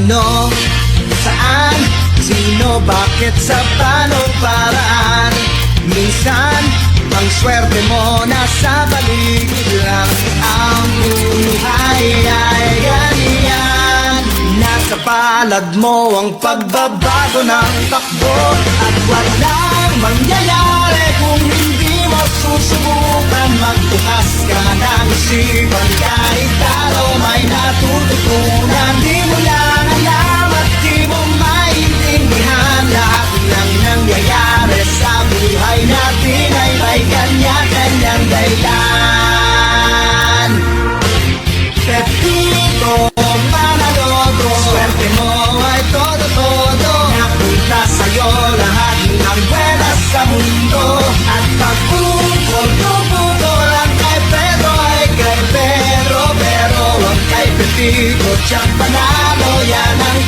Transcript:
ano, saan, sino, bakit, sa panong paraan. Minsan, ang swerte mo nasa paligid lang. Ang buhay ay ganyan, nasa palad mo ang pagbabago ng takbo. At walang mangyayari kung hindi mo susubukan. Magbukas ka ng isipan, kahit araw may natututunan. Di mo lang alam at di mo maintindihan, lahat ng nangyayari sa buhay natin ay may kanya-kanyang dahilan. Pepito Manaloto, swerte mo ay todo-todo. Napunta sa'yo lahat ng buwenas sa mundo. At pag pupol ang kay Pedro ay kay Pero ang kay Pepito, tiyak panalo, yan ang